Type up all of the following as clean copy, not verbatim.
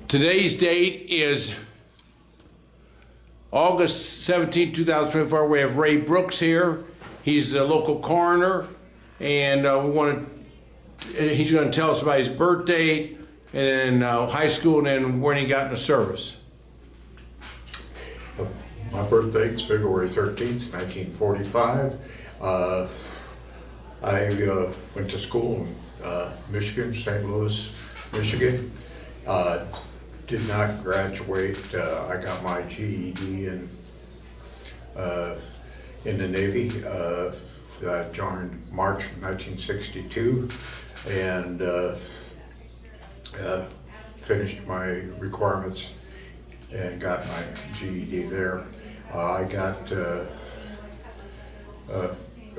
Today's date is August 17, 2024. We have Ray Brooks here. He's a local coroner, and he's going to tell us about his birth date and high school, and then when he got into service. My birth date's February 13th, 1945. I went to school in Michigan, St. Louis, Michigan. Did not graduate. I got my GED in the Navy. Joined March 1962 and finished my requirements and got my GED there. I got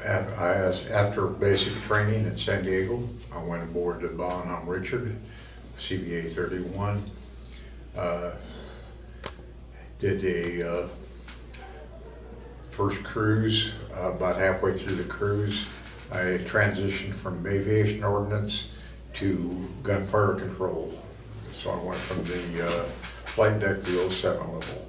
after basic training in San Diego, I went aboard the Bonhomme Richard, CVA 31. Did a first cruise. About halfway through the cruise, I transitioned from aviation ordnance to gunfire control. So I went from the flight deck to the 07 level.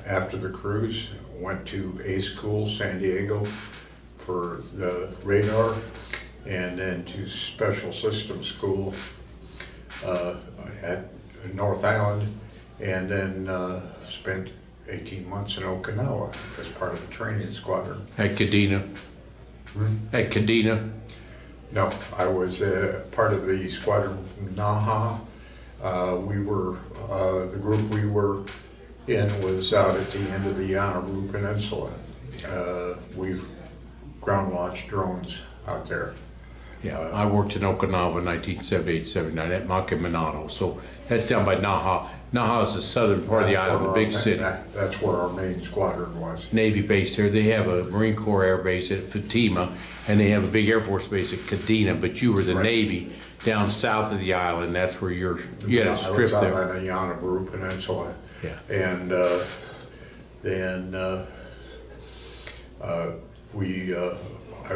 After the cruise, went to A School, San Diego for the radar, and then to Special Systems School at North Island, and then spent 18 months in Okinawa as part of the training squadron. At Kadena? At Kadena? No, I was part of the squadron from Naha. We were, the group we were in was out at the end of the Yanaru Peninsula. We ground launched drones out there. Yeah, I worked in Okinawa in 1978-79 at Makiminato. So that's down by Naha. Naha is the southern part of the island, the big city. That's where our main squadron was. Navy base there. They have a Marine Corps Air Base at Fatima, and they have a big Air Force base at Kadena. But you were the Navy down south of the island. That's where you had a strip I was there. out on the Yanaru Peninsula. Yeah. And then I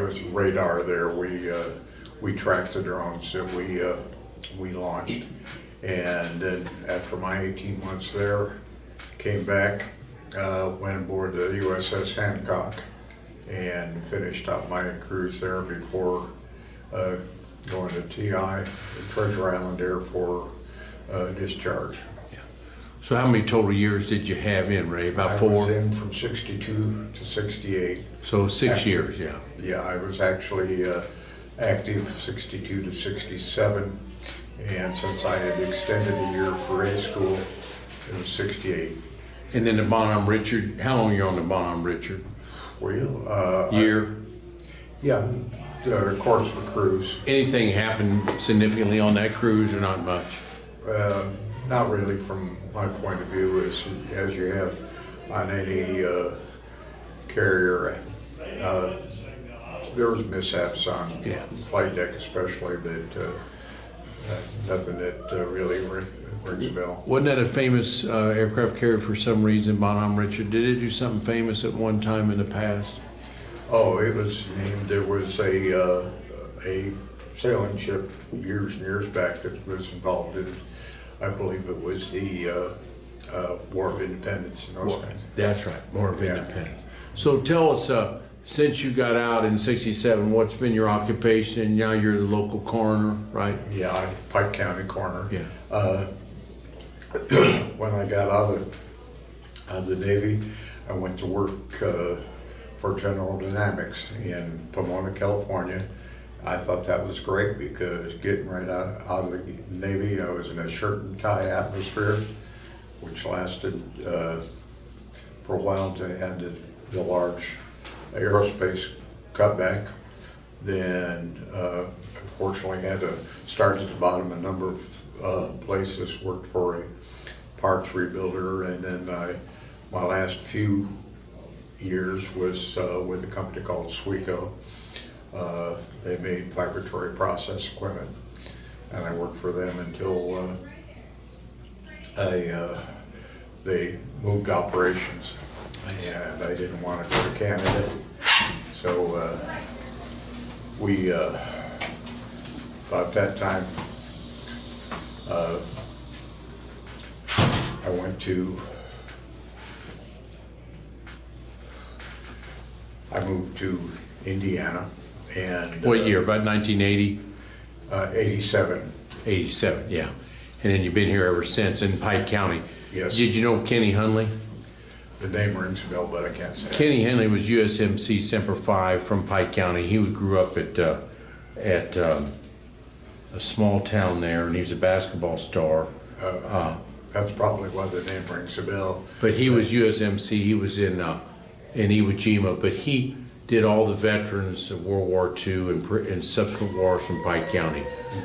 was radar there. We tracked the drones that we launched, and then after my 18 months there, came back, went aboard the USS Hancock, and finished up my cruise there before going to TI, Treasure Island Air for discharge. So how many total years did you have in, Ray? About 4? I was in from 62 to 68. So 6 years, yeah. Yeah, I was actually active 62 to 67, and since I had extended a year for A School, it was 68. And then the Bonhomme Richard, how long were you on the Bonhomme Richard? Well, Year? yeah, the course of the cruise. Anything happened significantly on that cruise or not much? Not really from my point of view, as you have on any carrier. There was mishaps on flight deck especially, but nothing that really rings a bell. Wasn't that a famous aircraft carrier for some reason, Bonhomme Richard? Did it do something famous at one time in the past? Oh, it was named, there was a sailing ship years and years back that was involved in, I believe it was the War of Independence and those kinds. That's right, War of Independence. So tell us, since you got out in '67, what's been your occupation? And now you're the local coroner, right? Yeah, Pike County coroner. Yeah. When I got out of the Navy, I went to work for General Dynamics in Pomona, California. I thought that was great because getting right out of the Navy, I was in a shirt and tie atmosphere, which lasted for a while to end the large aerospace cutback. Then unfortunately had to start at the bottom a number of places, worked for a parts rebuilder, and then my last few years was with a company called Sweco. They made vibratory process equipment, and I worked for them until they moved operations, and I didn't want to go to Canada, so we about that time I went to, I moved to Indiana and. What year, about 1980? 87. 87, yeah. And then you've been here ever since in Pike County. Yes. Did you know Kenny Hunley? The name rings a bell, but I can't say it. Kenny Henley was USMC Semper Fi from Pike County. He grew up at a small town there, and he was a basketball star. That's probably why the name rings a bell. But he was USMC. He was in Iwo Jima, but he did all the veterans of World War II and subsequent wars from Pike County.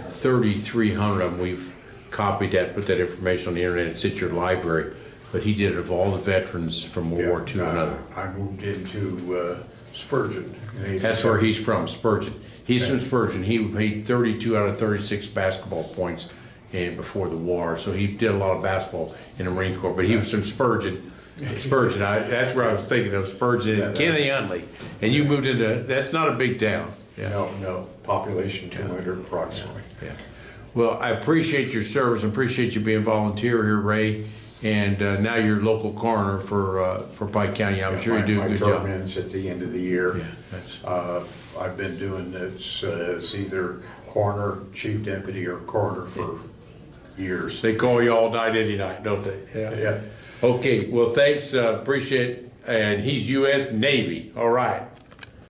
3,300 of them. We've copied that, put that information on the internet. It's at your library. But he did it of all the veterans from World War II and other. I moved into Spurgeon in 87. That's where he's from, Spurgeon. He's from Spurgeon. He made 32 out of 36 basketball points before the war. So he did a lot of basketball in the Marine Corps. But he was from Spurgeon. Spurgeon, that's where I was thinking of, Spurgeon and Kenny Hunley. And you moved into, that's not a big town. Yeah. No, population 200 approximately. Yeah. Well, I appreciate your service and appreciate you being volunteer here, Ray. And now you're local coroner for Pike County. I'm sure you do a good job. My term ends at the end of the year. Yeah, that's, I've been doing this as either coroner, chief deputy, or coroner for years. they call you all night, any night, don't they? Yeah. Okay, well, thanks, appreciate it. And he's U.S. Navy, all right.